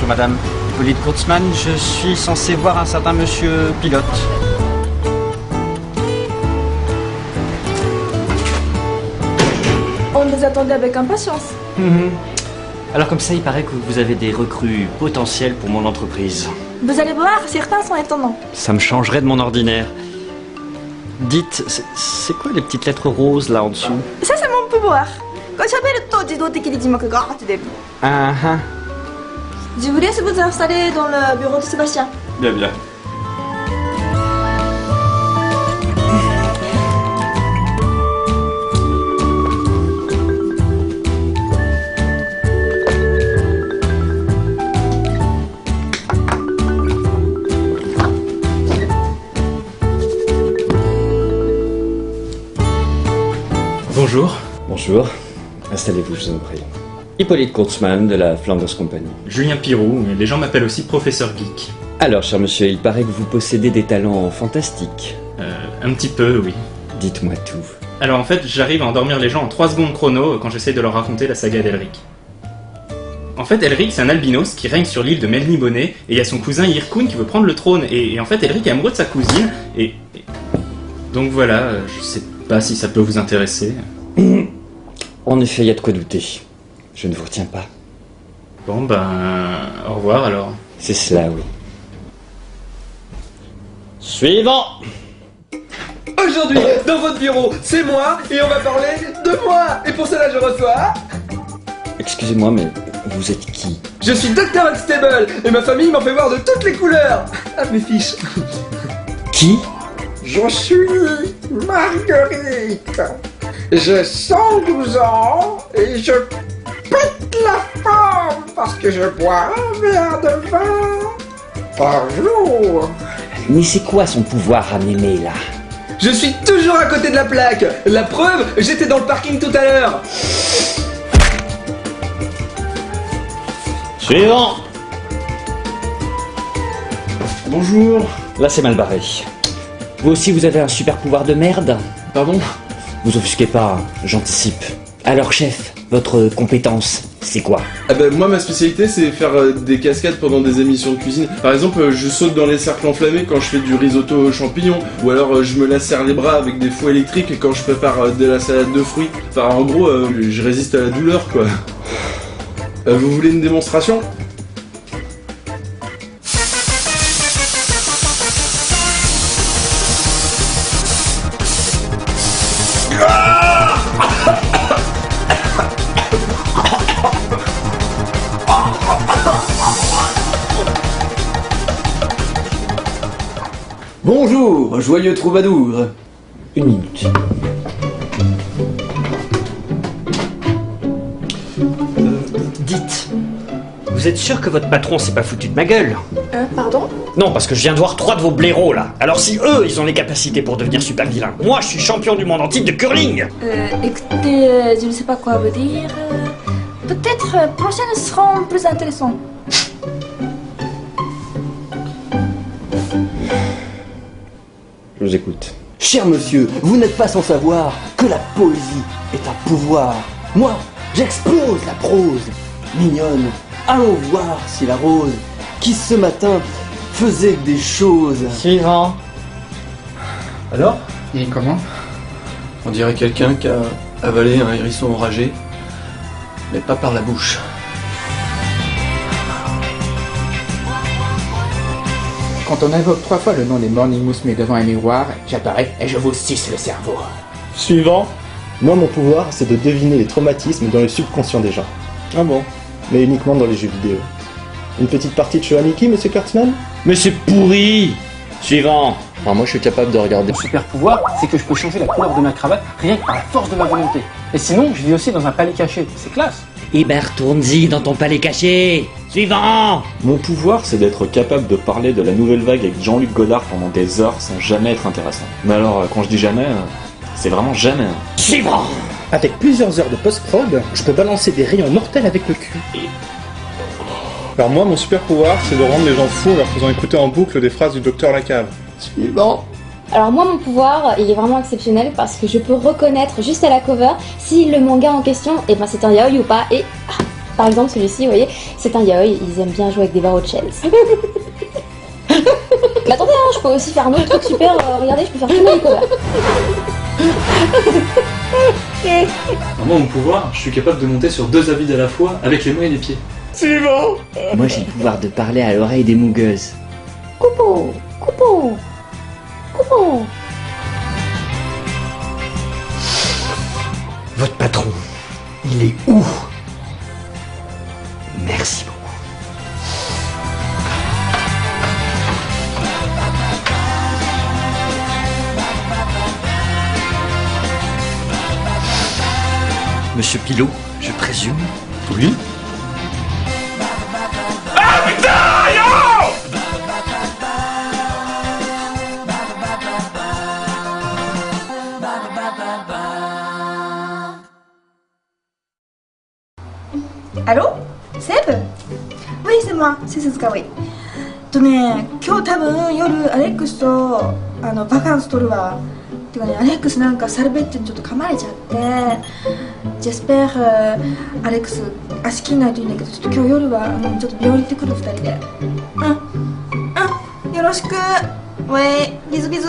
Bonjour madame. Hippolyte Kurtzman, je suis censé voir un certain monsieur pilote. On vous attendait avec impatience. Alors comme ça, il paraît que vous avez des recrues potentielles pour mon entreprise. Vous allez voir, certains sont étonnants. Ça me changerait de mon ordinaire. Dites, c'est quoi les petites lettres roses là en dessous? Ça, c'est mon pouvoir. Quand j'appelle to, 自動的に字幕が出る。Ah ah. Je vous laisse vous installer dans le bureau de Sébastien. Bien, bien. Bonjour. Bonjour. Installez-vous, je vous en prie. Hippolyte Kurtzman de la Flanders Company. Julien Pirou, mais les gens m'appellent aussi Professeur Geek. Alors, cher monsieur, il paraît que vous possédez des talents fantastiques. Un petit peu, oui. Dites-moi tout. Alors en fait, j'arrive à endormir les gens en 3 secondes chrono quand j'essaie de leur raconter la saga d'Elric. En fait, Elric, c'est un albinos qui règne sur l'île de Melny Bonnet, et il y a son cousin Irkun qui veut prendre le trône, et en fait, Elric est amoureux de sa cousine, et... Donc voilà, je sais pas si ça peut vous intéresser. En effet, il y a de quoi douter. Je ne vous retiens pas. Bon ben... au revoir alors. C'est cela, oui. Suivant. Aujourd'hui, dans votre bureau, c'est moi, et on va parler de moi. Et pour cela, je reçois... Excusez-moi, mais vous êtes qui? Je suis Dr. Unstable, et ma famille m'en fait voir de toutes les couleurs. Ah, mes fiches. Qui? Je suis Marguerite. J'ai 112 ans, et je pète la forme parce que je bois un verre de vin par jour. Mais c'est quoi son pouvoir à m'aimer, là? Je suis toujours à côté de la plaque. La preuve, j'étais dans le parking tout à l'heure. Suivant. Bonjour. Là, c'est mal barré. Vous aussi, vous avez un super pouvoir de merde? Pardon? Vous offusquez pas, j'anticipe. Alors, chef, votre compétence, c'est quoi? Ah bah moi ma spécialité c'est faire des cascades pendant des émissions de cuisine. Par exemple je saute dans les cercles enflammés quand je fais du risotto aux champignons. Ou alors je me lacère les bras avec des fouets électriques quand je prépare de la salade de fruits. Enfin en gros je résiste à la douleur quoi. Vous voulez une démonstration? Bonjour, joyeux troubadour. Une minute. Dites, vous êtes sûr que votre patron s'est pas foutu de ma gueule? Pardon? Non, parce que je viens de voir 3 de vos blaireaux là. Alors si eux, ils ont les capacités pour devenir super vilains, moi je suis champion du monde en titre de curling. Écoutez, je ne sais pas quoi vous dire. Peut-être prochaines seront plus intéressantes. Je vous écoute. Cher monsieur, vous n'êtes pas sans savoir que la poésie est un pouvoir. Moi, j'explose la prose. Mignonne, allons voir si la rose, qui ce matin faisait des choses. Suivant. Alors, il est comment? On dirait quelqu'un qui a avalé un hérisson enragé, mais pas par la bouche. Quand on invoque 3 fois le nom des Morning Musume devant un miroir, j'apparais et je vous suce le cerveau. Suivant. Moi, mon pouvoir, c'est de deviner les traumatismes dans le subconscient des gens. Ah bon? Mais uniquement dans les jeux vidéo. Une petite partie de jeu à Mickey, monsieur Kurtzman? Mais c'est pourri! Suivant. Alors moi, je suis capable de regarder. Mon super pouvoir, c'est que je peux changer la couleur de ma cravate rien que par la force de ma volonté. Et sinon, je vis aussi dans un palais caché. C'est classe. Eh ben, retourne-y dans ton palais caché. Suivant. Mon pouvoir, c'est d'être capable de parler de la nouvelle vague avec Jean-Luc Godard pendant des heures sans jamais être intéressant. Mais alors, quand je dis jamais, c'est vraiment jamais. Suivant. Avec plusieurs heures de post-prod, je peux balancer des rayons mortels avec le cul. Alors moi, mon super pouvoir, c'est de rendre les gens fous en leur faisant écouter en boucle des phrases du docteur Lacave. Suivant. Alors moi mon pouvoir il est vraiment exceptionnel parce que je peux reconnaître juste à la cover si le manga en question c'est un yaoi ou pas et Par exemple, celui-ci, vous voyez, c'est un yaoi, ils aiment bien jouer avec des barreaux de chaise. Mais attendez, hein, je peux aussi faire un autre truc super, regardez, je peux faire tout les covers. Moi, mon pouvoir, je suis capable de monter sur 2 avides à la fois avec les mains et les pieds. Suivant. Moi j'ai le pouvoir de parler à l'oreille des muggeuses. Coupeau, coupeau, coupeau. Votre patron, il est où? Merci beaucoup. Monsieur Pilot, je présume. Oui. Ah putain, non! Allô? Seb? Oui, c'est moi, c'est Suzuka, oui. 今日多分夜アレックスとバカンス取るわ。てかね、アレックスなんかサルベッチにちょっと噛まれちゃって、ジェスペーアレックス足切んないといいんだけど、ちょっと今日夜はちょっと病院行ってくる2人で。よろしく。ウェイビズビズ。